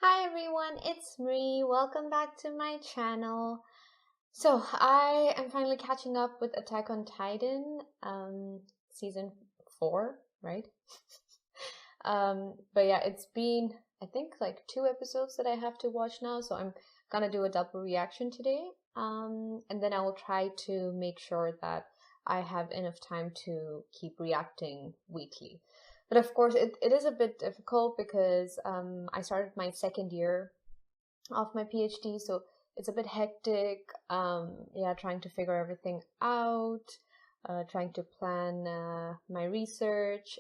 Hi everyone, it's Marie. Welcome back to my channel. So I am finally catching up with Attack on Titan, season 4, right? But yeah, it's been I think like 2 episodes that I have to watch now, so I'm gonna do a double reaction today. And then I will try to make sure that I have enough time to keep reacting weekly. But of course, it is a bit difficult because I started my second year of my PhD, so it's a bit hectic. Yeah, trying to figure everything out, trying to plan my research.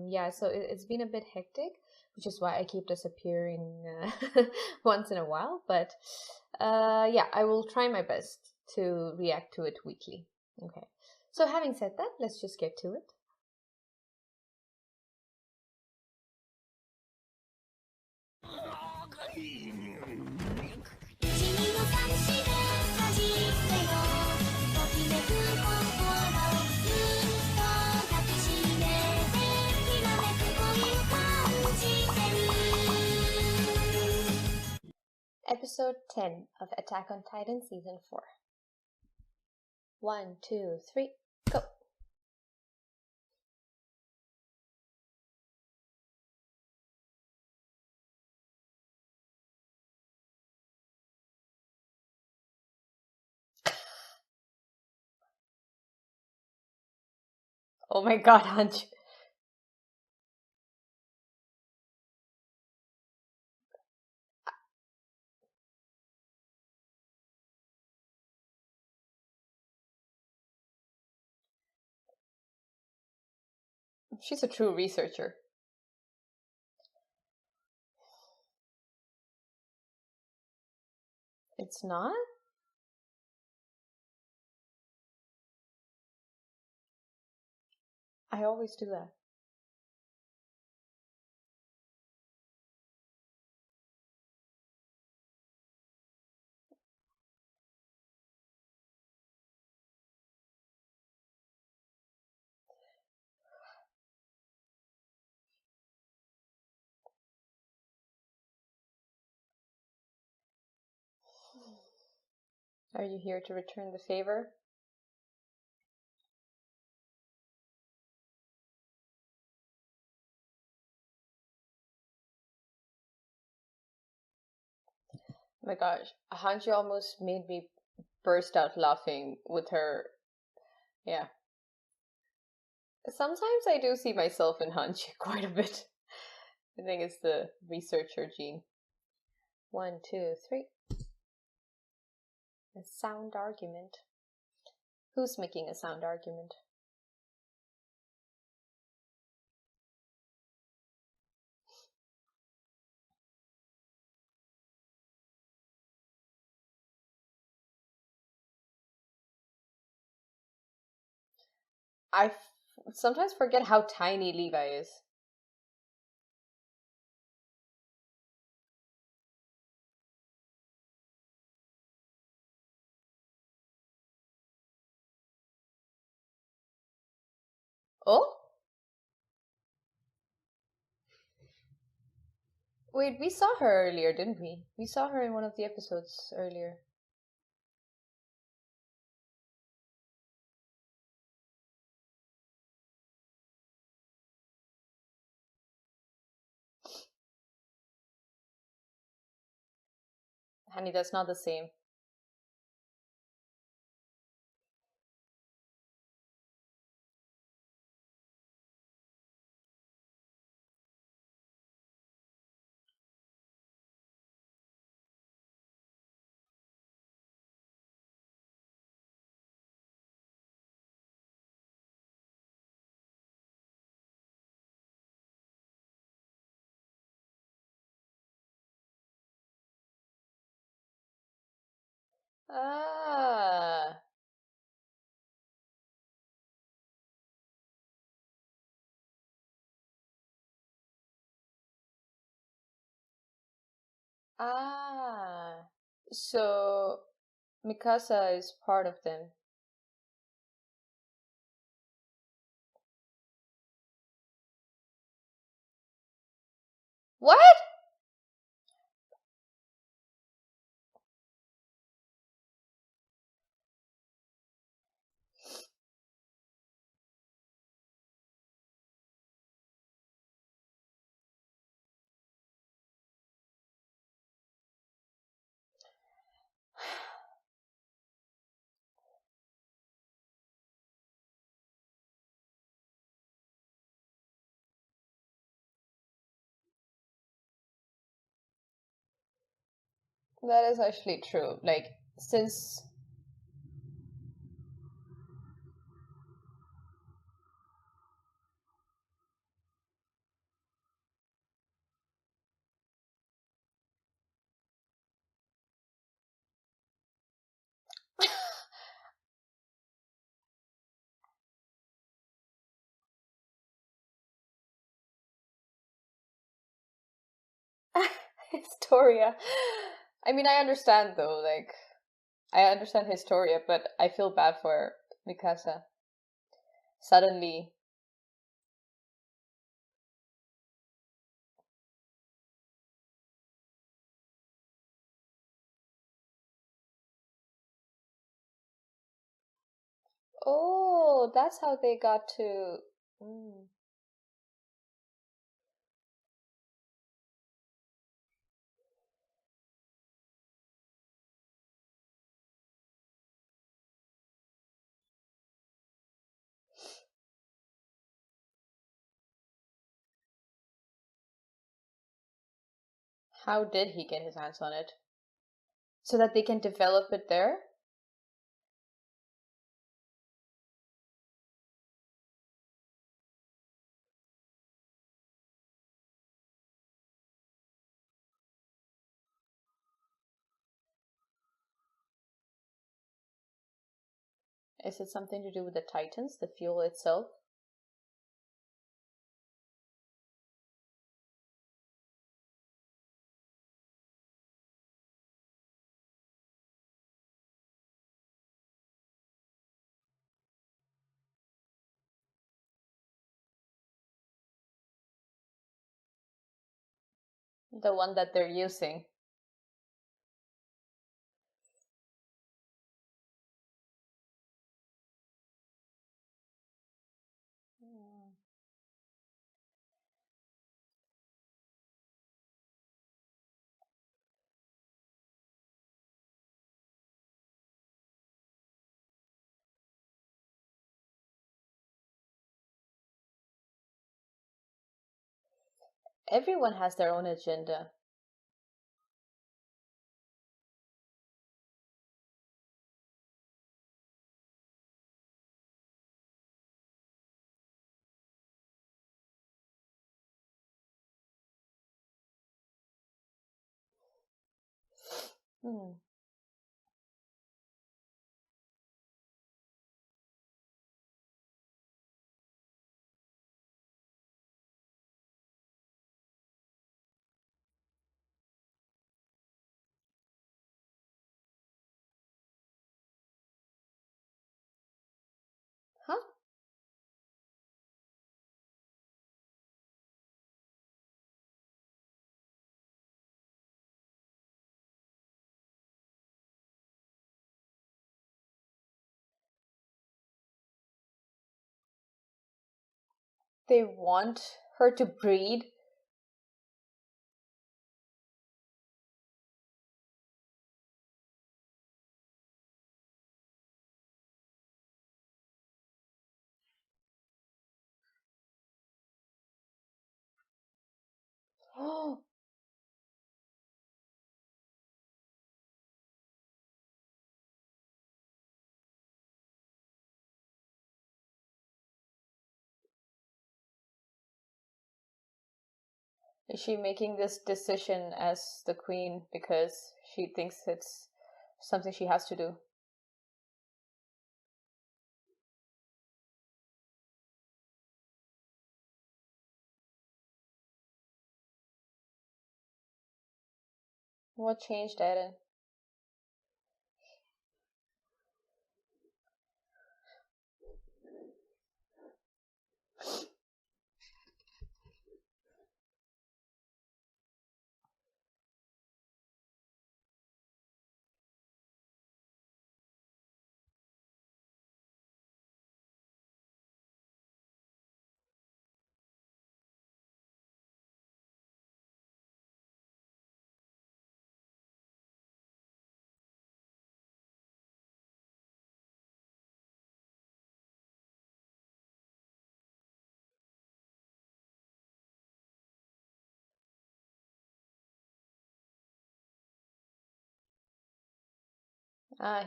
Yeah, so it's been a bit hectic, which is why I keep disappearing once in a while. But yeah, I will try my best to react to it weekly. Okay. So having said that, let's just get to it. Episode 10 of Attack on Titan Season 4. 1, 2, 3, go! Oh my god, Hanji. She's a true researcher. It's not? I always do that. Are you here to return the favor? Oh my gosh, Hanji almost made me burst out laughing with her. Yeah. Sometimes I do see myself in Hanji quite a bit. I think it's the researcher gene. 1, 2, 3. A sound argument. Who's making a sound argument? I sometimes forget how tiny Levi is. Oh? Wait, we saw her earlier, didn't we? We saw her in one of the episodes earlier. Honey, that's not the same. Ah. Ah. So Mikasa is part of them. What? That is actually true. Like, since Historia. I mean, I understand though, like, I understand Historia, but I feel bad for Mikasa. Suddenly, oh, that's how they got to. Mm. How did he get his hands on it? So that they can develop it there? Is it something to do with the Titans, the fuel itself? The one that they're using. Mm. Everyone has their own agenda. Hmm. Huh? They want her to breed? Oh, is she making this decision as the queen because she thinks it's something she has to do? What changed, Eren?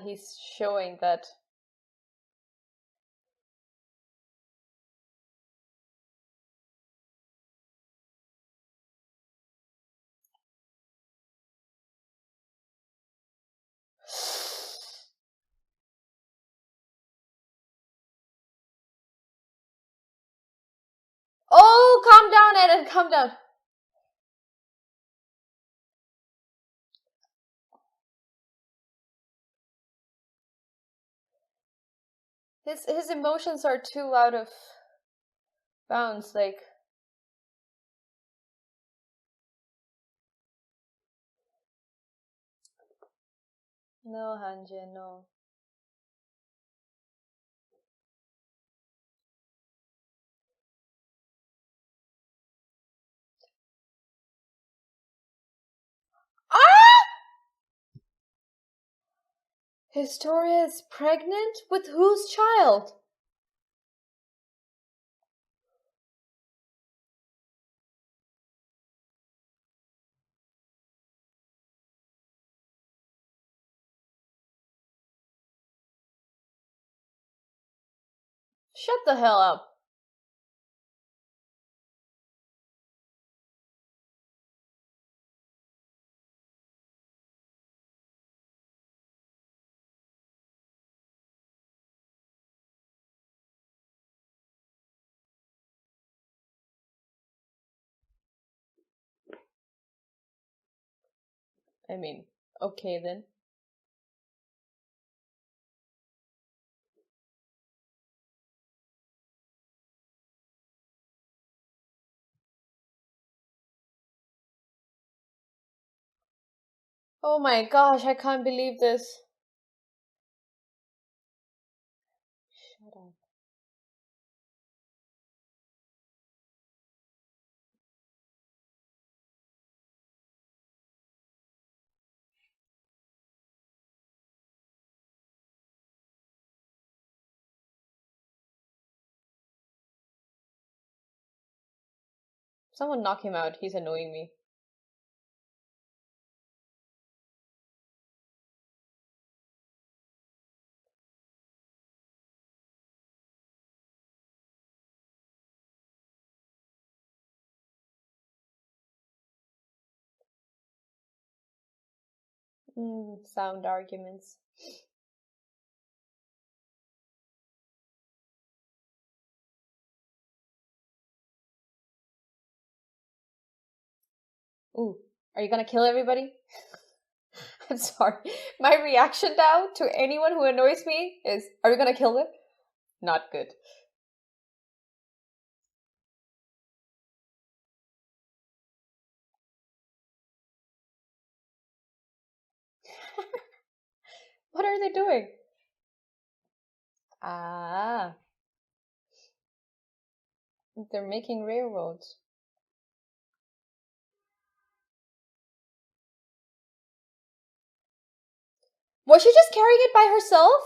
He's showing that. Oh, calm down, Eden, calm down. His emotions are too out of bounds, like. No, Hanje, no. Ah! Historia is pregnant? With whose child? Shut the hell up. I mean, okay then. Oh my gosh, I can't believe this. Shut up. Someone knock him out, he's annoying me. Sound arguments. Ooh, are you gonna kill everybody? I'm sorry. My reaction now to anyone who annoys me is, are you gonna kill them? Not good. What are they doing? Ah. They're making railroads. Was she just carrying it by herself?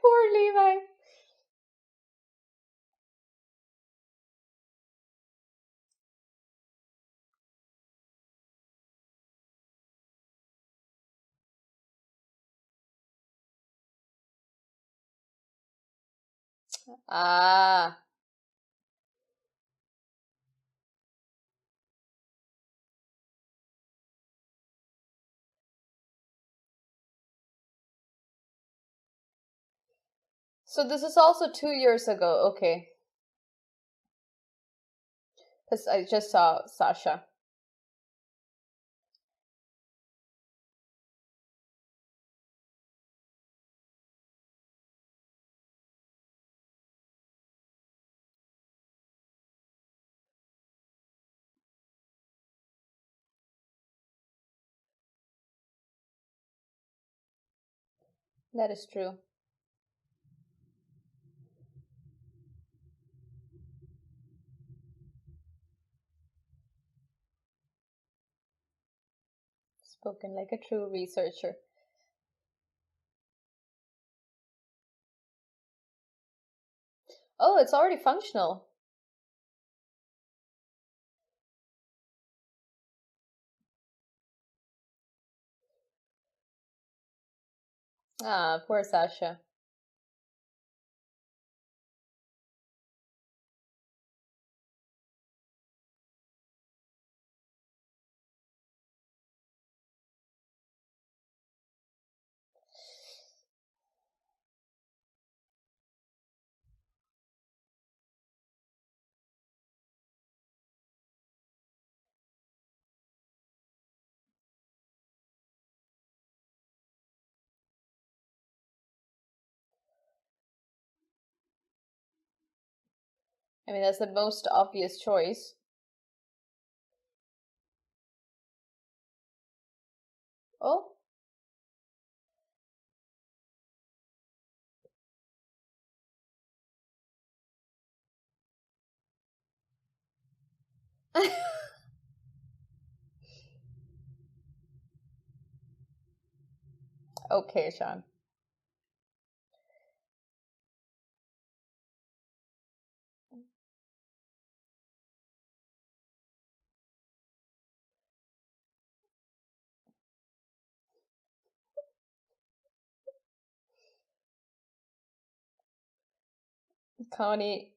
Poor Levi. Ah. So this is also 2 years ago, okay. Because I just saw Sasha. That is true. Spoken like a true researcher. Oh, it's already functional. Ah, poor Sasha. I mean, that's the most obvious choice. Oh, okay, Sean. Connie.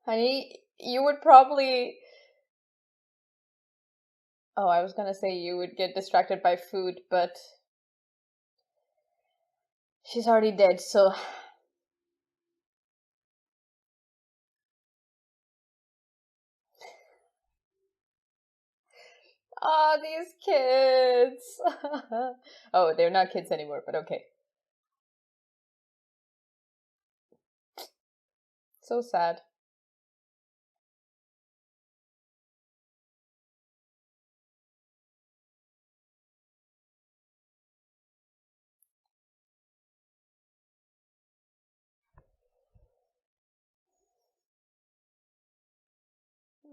Honey, you would probably. Oh, I was gonna say you would get distracted by food, but she's already dead, so. Ah, these kids. Oh, they're not kids anymore, but okay. So sad.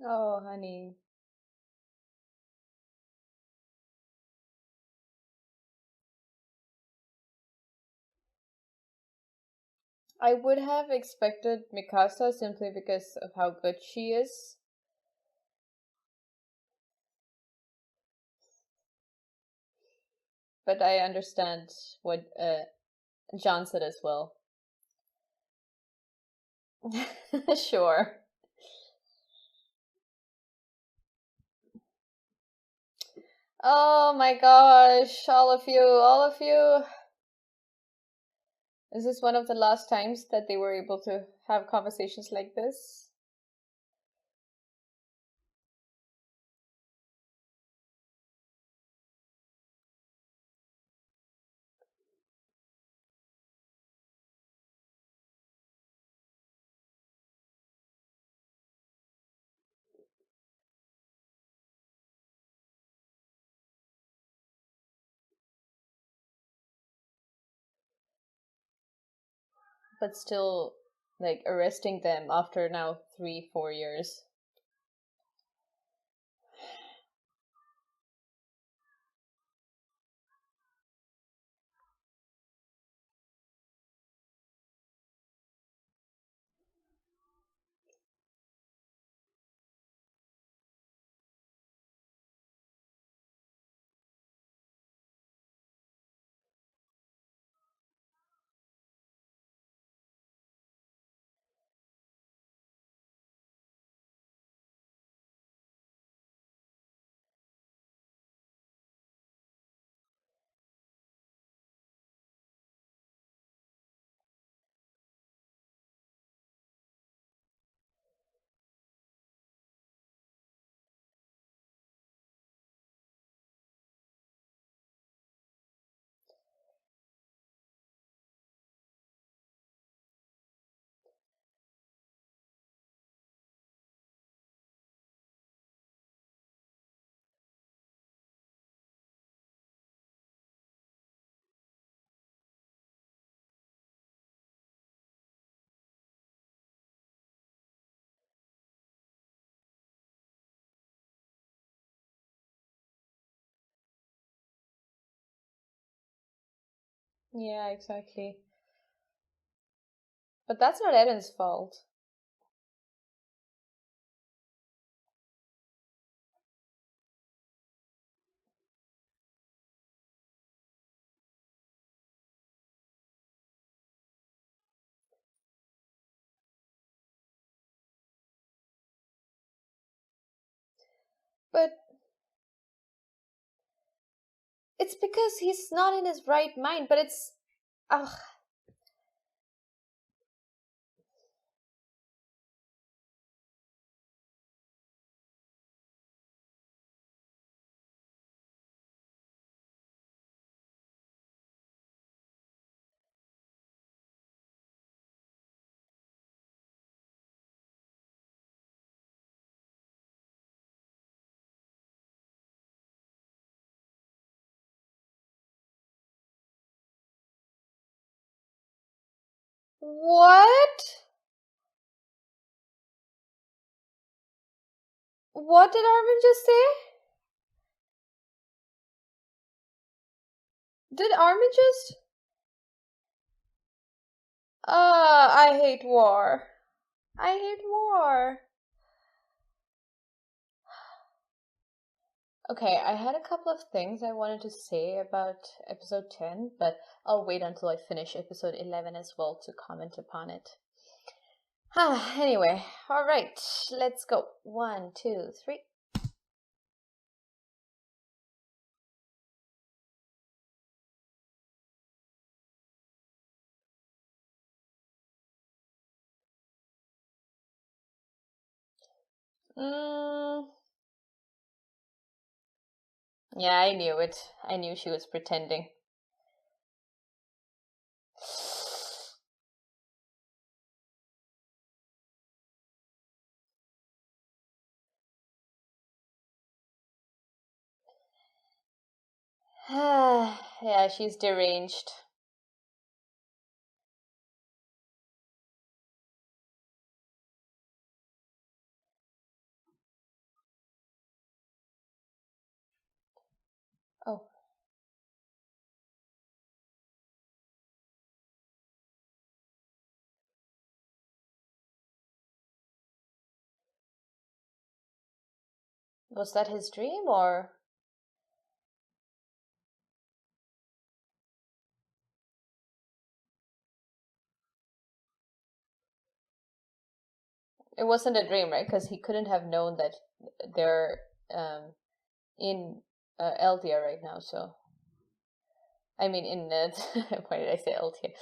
Oh, honey. I would have expected Mikasa simply because of how good she is, but I understand what John said as well. Sure. Oh my gosh, all of you, all of you. Is this one of the last times that they were able to have conversations like this? But still, like, arresting them after now 3, 4 years. Yeah, exactly. But that's not Eren's fault. But it's because he's not in his right mind, but it's ugh. What? What did Armin just say? Did Armin just I hate war. I hate war. Okay, I had a couple of things I wanted to say about episode 10, but I'll wait until I finish episode 11 as well to comment upon it. Anyway, alright, let's go. 1, 2, 3. Yeah, I knew it. I knew she was pretending. Yeah, she's deranged. Oh. Was that his dream or? It wasn't a dream, right? Because he couldn't have known that they're in Eldia right now, so. I mean, in why did I say Eldia?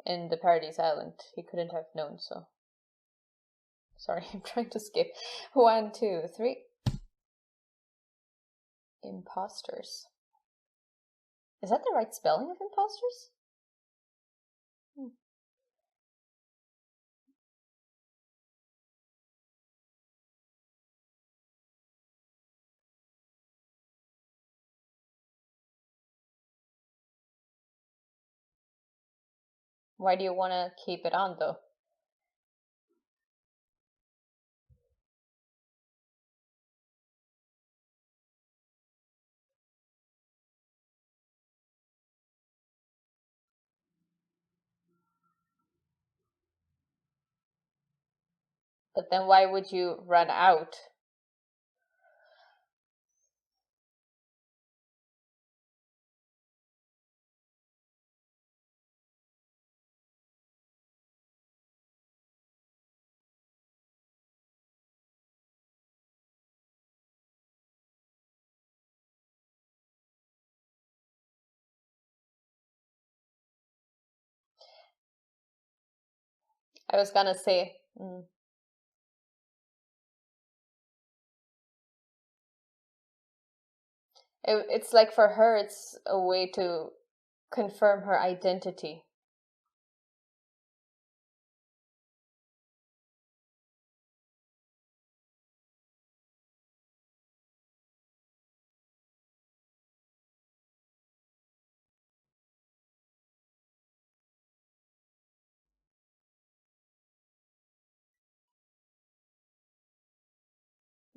In the Paradise Island, he couldn't have known, so. Sorry, I'm trying to skip. 1, 2, 3. Imposters. Is that the right spelling of imposters? Why do you want to keep it on, though? But then why would you run out? I was gonna say. It's like for her, it's a way to confirm her identity.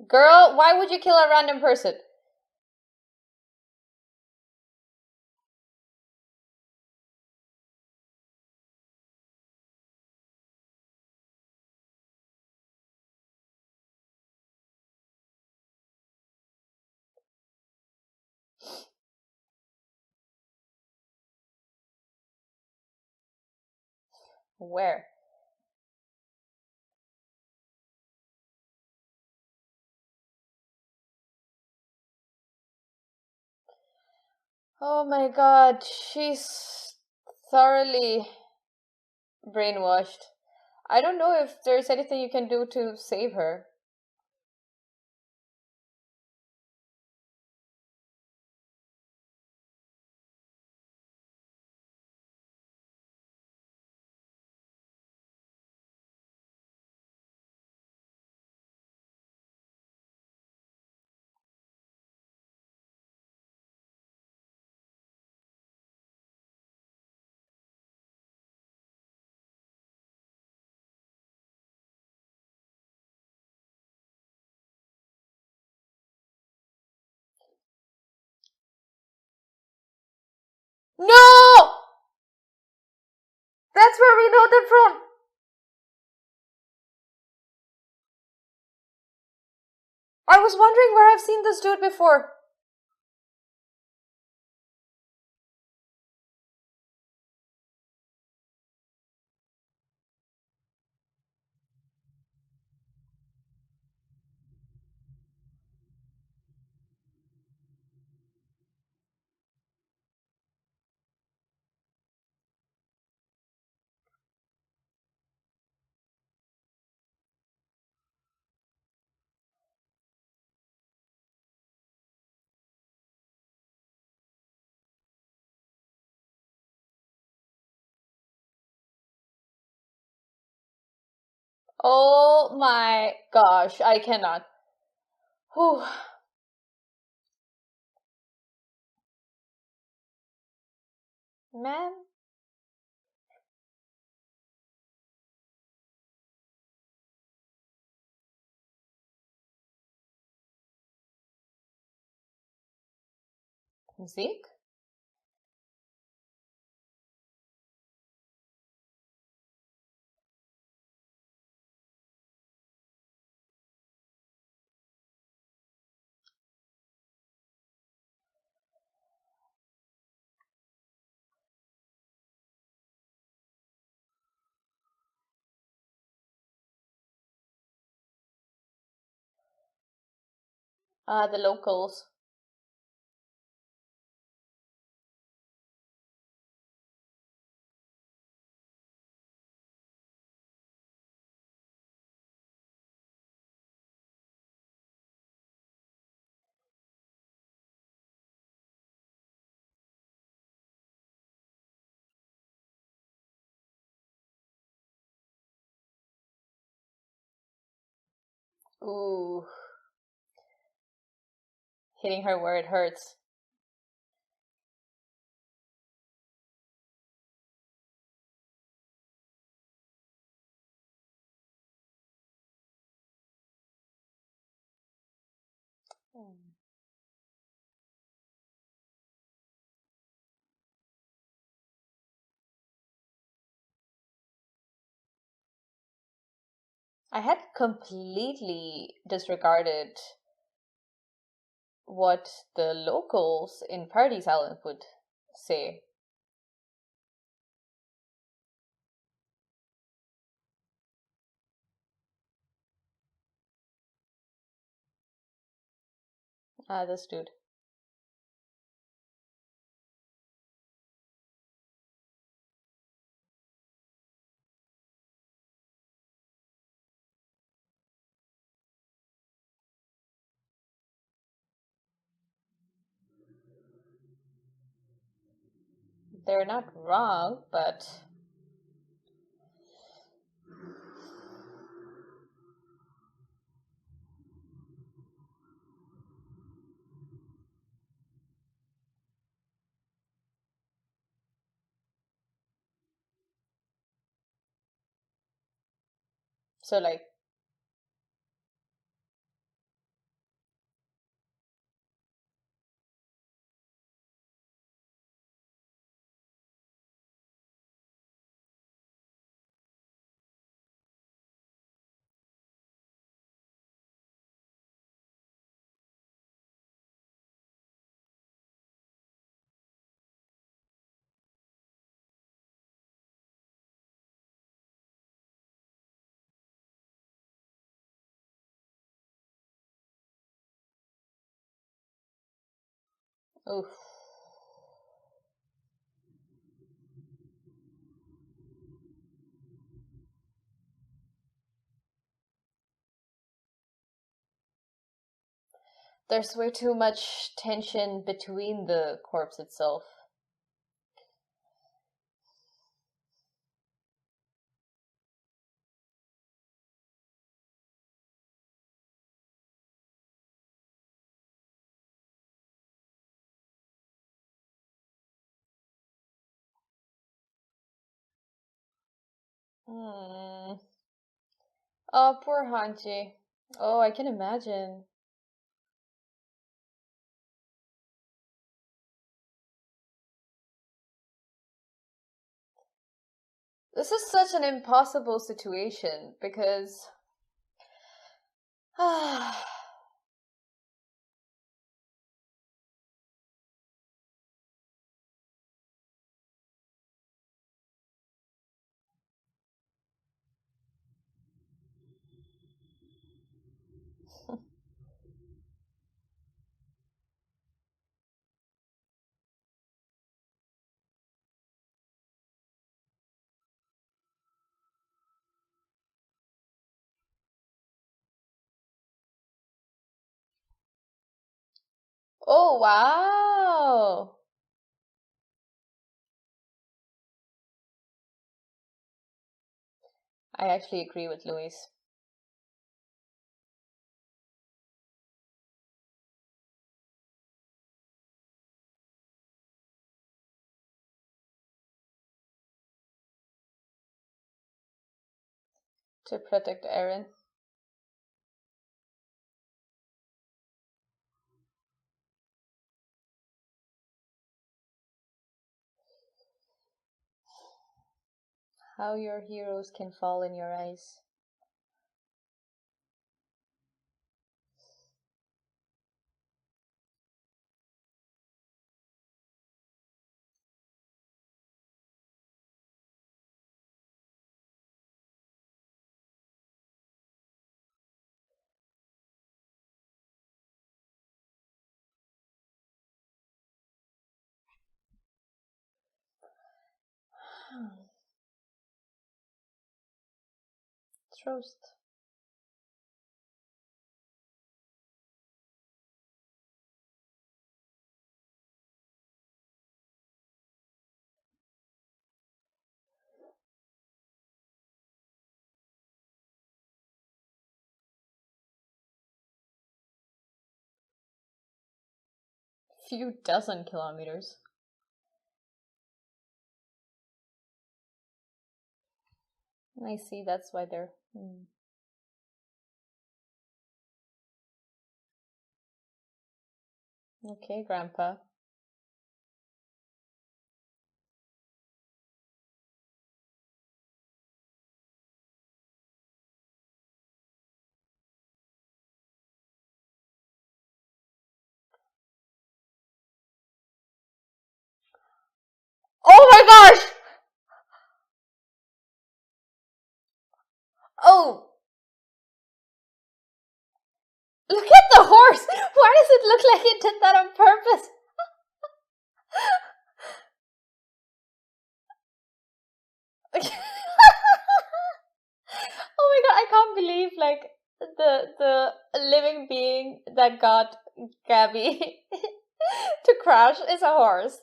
Girl, why would you kill a random person? Where? Oh my god, she's thoroughly brainwashed. I don't know if there's anything you can do to save her. No! That's where we know them from! I was wondering where I've seen this dude before. Oh my gosh, I cannot. Whew. Man. Zeke? The locals. Ooh. Hitting her where it hurts. I had completely disregarded what the locals in Party's Island would say. This dude. They're not wrong, but so like Oof. There's way too much tension between the corpse itself. Hmm. Oh, poor Hanji. Oh, I can imagine. This is such an impossible situation because oh wow. I actually agree with Luis. To protect Eren. How your heroes can fall in your eyes. It's roast. Few dozen kilometers. I see, that's why they're. Okay, Grandpa. Oh my gosh! Oh! Look at the horse! Why does it look like it did that on purpose? Oh my god, I can't believe like the living being that got Gabby to crash is a horse.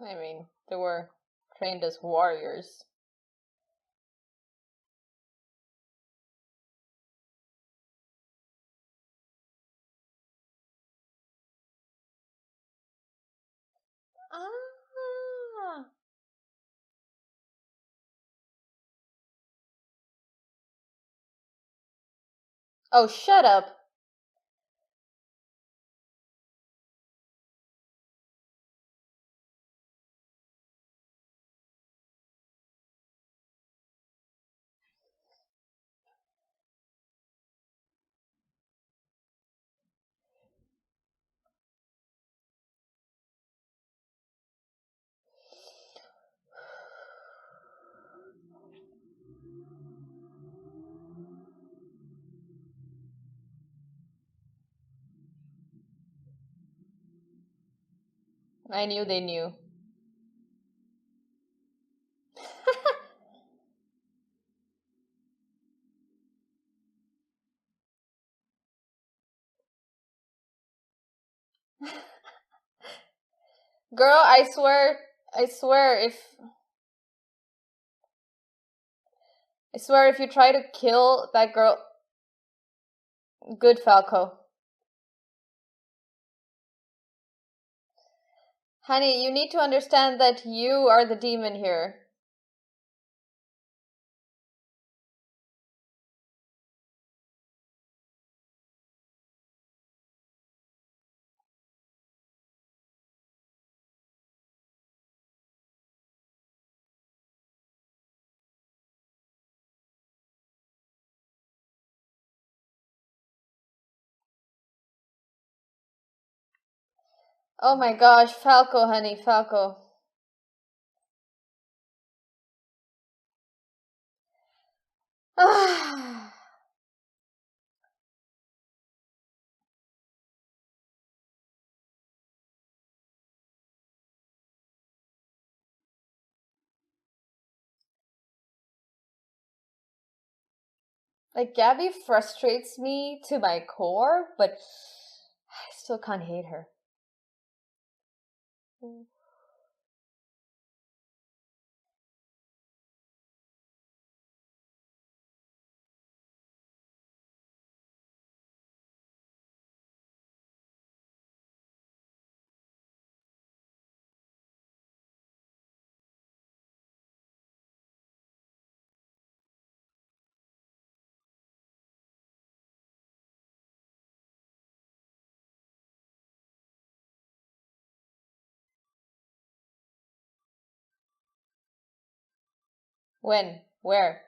I mean, they were trained as warriors. Oh, shut up. I knew they knew. Girl, I swear, if you try to kill that girl, good Falco. Honey, you need to understand that you are the demon here. Oh my gosh, Falco, honey, Falco. Like, Gabby frustrates me to my core, but I still can't hate her. When? Where?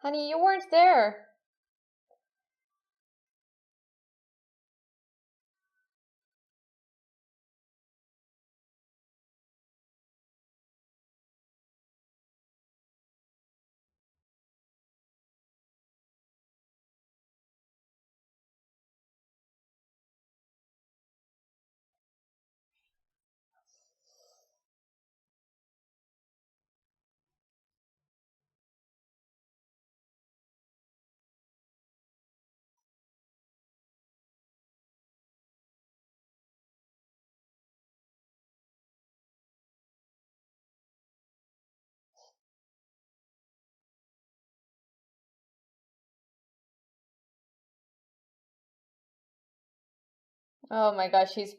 Honey, you weren't there. Oh my gosh, she's.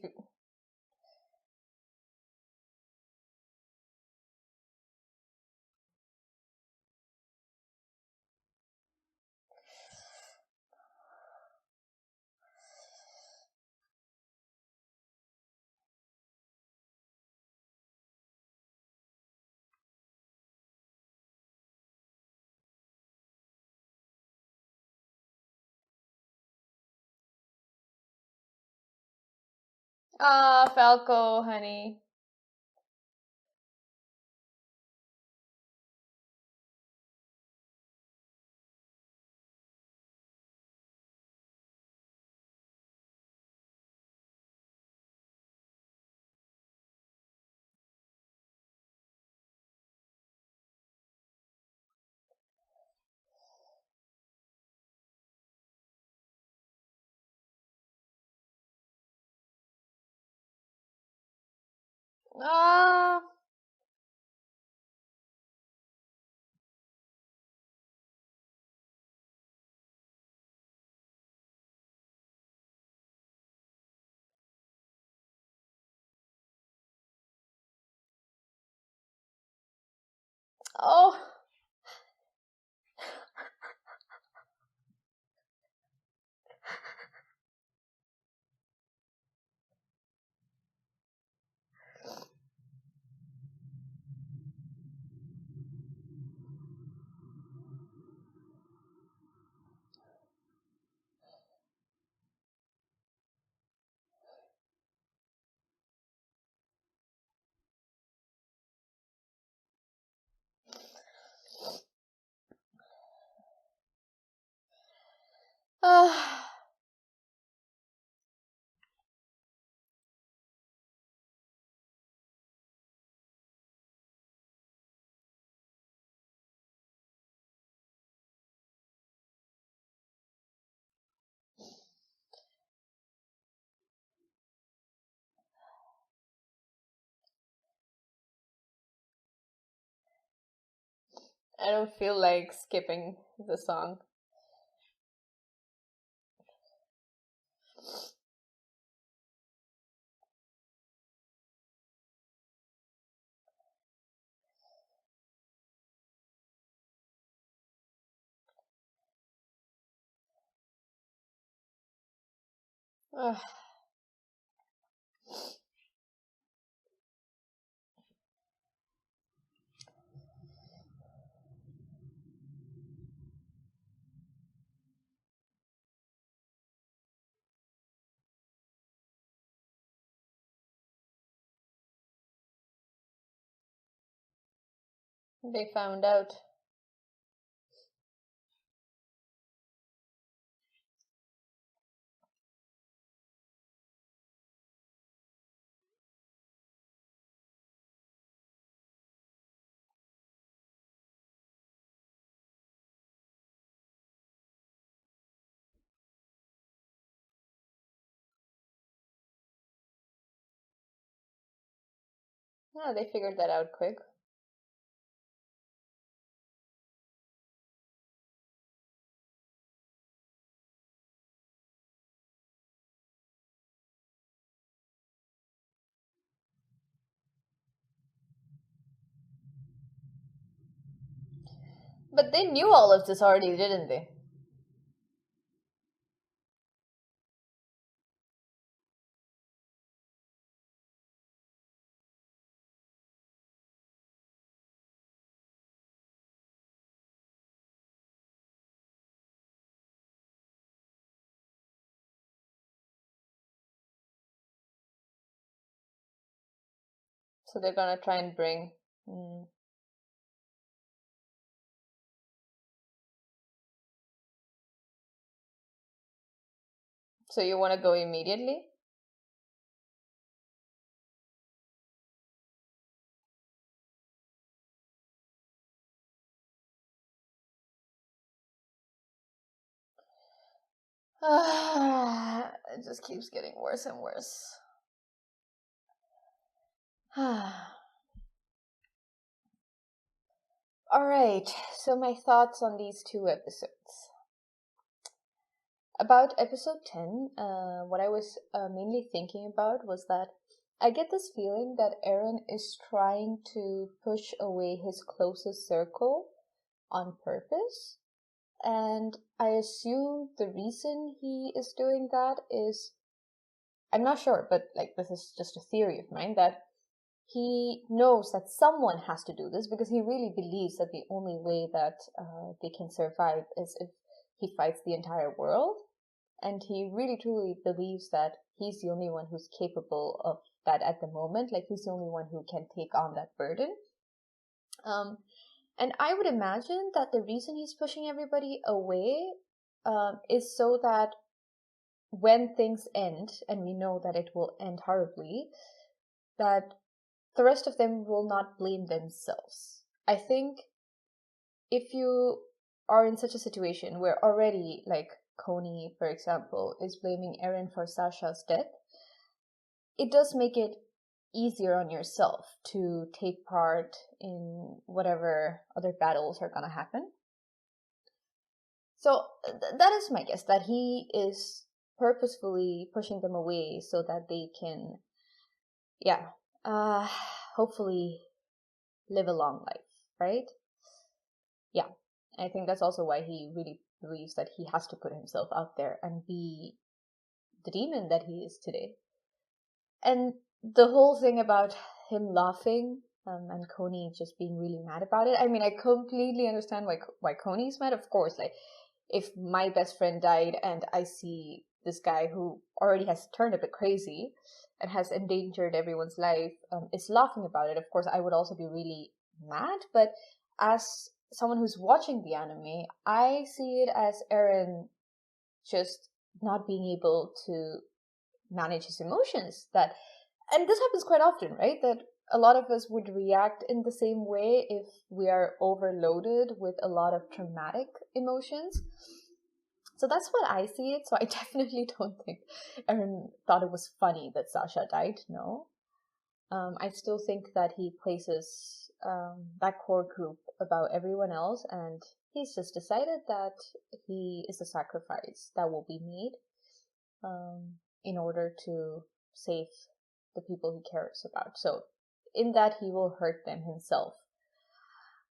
Ah, Falco, honey. Ah. Oh. I don't feel like skipping the song. Ugh. They found out. Yeah, they figured that out quick. But they knew all of this already, didn't they? So they're gonna try and bring. Mm. So you want to go immediately? It just keeps getting worse and worse. Alright, so my thoughts on these two episodes. About episode 10, what I was mainly thinking about was that I get this feeling that Eren is trying to push away his closest circle on purpose. And I assume the reason he is doing that is, I'm not sure, but like this is just a theory of mine, that he knows that someone has to do this because he really believes that the only way that they can survive is if he fights the entire world. And he really truly believes that he's the only one who's capable of that at the moment. Like he's the only one who can take on that burden. And I would imagine that the reason he's pushing everybody away is so that when things end, and we know that it will end horribly, that the rest of them will not blame themselves. I think if you are in such a situation where already, like Coney, for example, is blaming Eren for Sasha's death, it does make it easier on yourself to take part in whatever other battles are gonna happen. So that is my guess, that he is purposefully pushing them away so that they can, yeah, hopefully live a long life, right? Yeah, I think that's also why he really believes that he has to put himself out there and be the demon that he is today. And the whole thing about him laughing and Coney just being really mad about it. I mean, I completely understand why Coney's mad. Of course, like if my best friend died and I see this guy who already has turned a bit crazy and has endangered everyone's life is laughing about it, of course I would also be really mad. But as someone who's watching the anime, I see it as Eren just not being able to manage his emotions. That, and this happens quite often, right? That a lot of us would react in the same way if we are overloaded with a lot of traumatic emotions. So that's what I see it. So I definitely don't think Eren thought it was funny that Sasha died. No. I still think that he places that core group above everyone else, and he's just decided that he is a sacrifice that will be made in order to save the people he cares about. So in that, he will hurt them himself.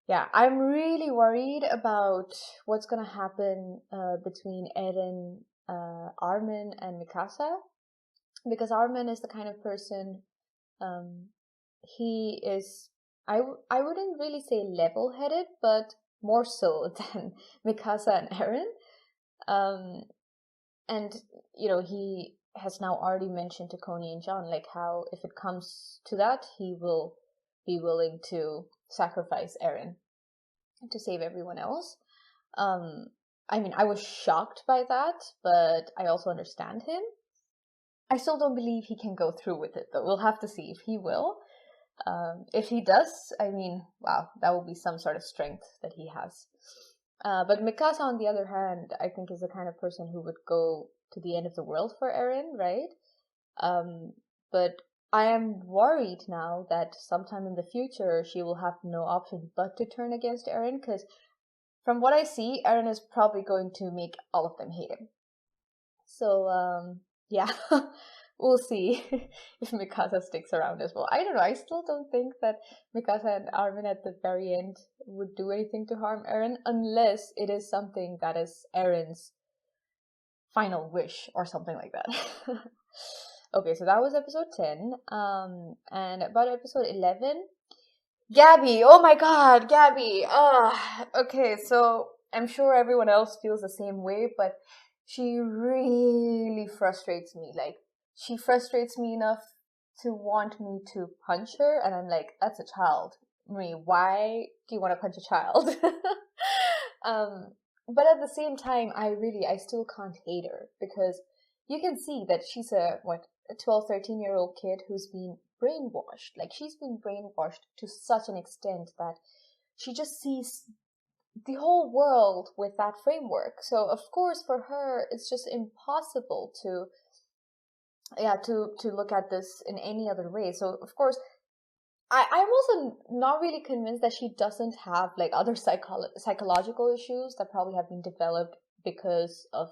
Yeah, I'm really worried about what's gonna happen between Eren, Armin, and Mikasa, because Armin is the kind of person, he is, I wouldn't really say level-headed, but more so than Mikasa and Eren. And, you know, he has now already mentioned to Coney and John, like, how if it comes to that, he will be willing to sacrifice Eren to save everyone else. I mean, I was shocked by that, but I also understand him. I still don't believe he can go through with it, though. We'll have to see if he will. If he does, I mean, wow, that will be some sort of strength that he has. But Mikasa, on the other hand, I think is the kind of person who would go to the end of the world for Eren, right? But I am worried now that sometime in the future she will have no option but to turn against Eren, because from what I see, Eren is probably going to make all of them hate him. So, yeah, we'll see if Mikasa sticks around as well. I don't know, I still don't think that Mikasa and Armin at the very end would do anything to harm Eren, unless it is something that is Eren's final wish or something like that. Okay, so that was episode 10. And about episode 11, Gabby. Oh my god, Gabby. Okay, so I'm sure everyone else feels the same way, but she really frustrates me. Like, she frustrates me enough to want me to punch her, and I'm like, that's a child. Marie, why do you want to punch a child? But at the same time, I still can't hate her, because you can see that she's a 12, 13-year-old kid who's been brainwashed. Like, she's been brainwashed to such an extent that she just sees the whole world with that framework. So of course for her it's just impossible to look at this in any other way. So of course I'm also not really convinced that she doesn't have like other psychological issues that probably have been developed because of,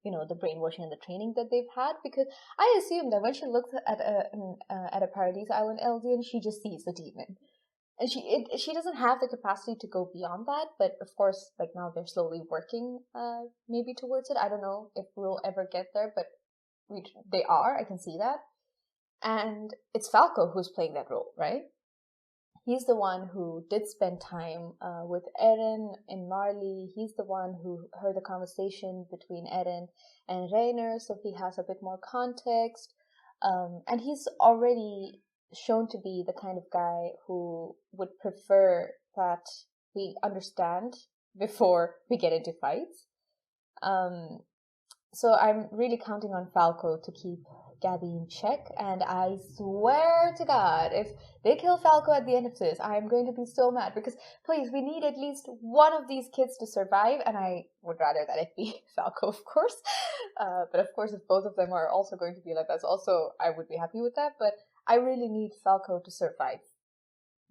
you know, the brainwashing and the training that they've had, because I assume that when she looks at a Paradise Island Eldian, she just sees the demon. And she doesn't have the capacity to go beyond that, but of course, like, now they're slowly working maybe towards it. I don't know if we'll ever get there, but they are. I can see that. And it's Falco who's playing that role, right? He's the one who did spend time with Eren and Marley. He's the one who heard the conversation between Eren and Reiner, so he has a bit more context. And he's already shown to be the kind of guy who would prefer that we understand before we get into fights. So I'm really counting on Falco to keep Gabby in check, and I swear to God, if they kill Falco at the end of this, I'm going to be so mad, because please, we need at least one of these kids to survive, and I would rather that it be Falco, of course. But of course, if both of them are also going to be like that, also I would be happy with that, but I really need Falco to survive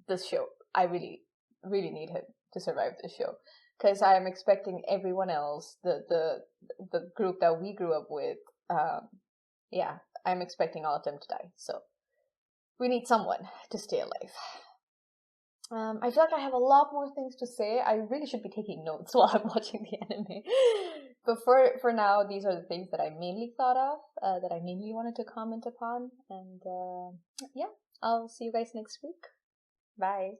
this show. I really, really need him to survive this show, because I am expecting everyone else, the group that we grew up with, I'm expecting all of them to die. So we need someone to stay alive. I feel like I have a lot more things to say. I really should be taking notes while I'm watching the anime. But for now, these are the things that I mainly thought of, that I mainly wanted to comment upon. And yeah, I'll see you guys next week. Bye.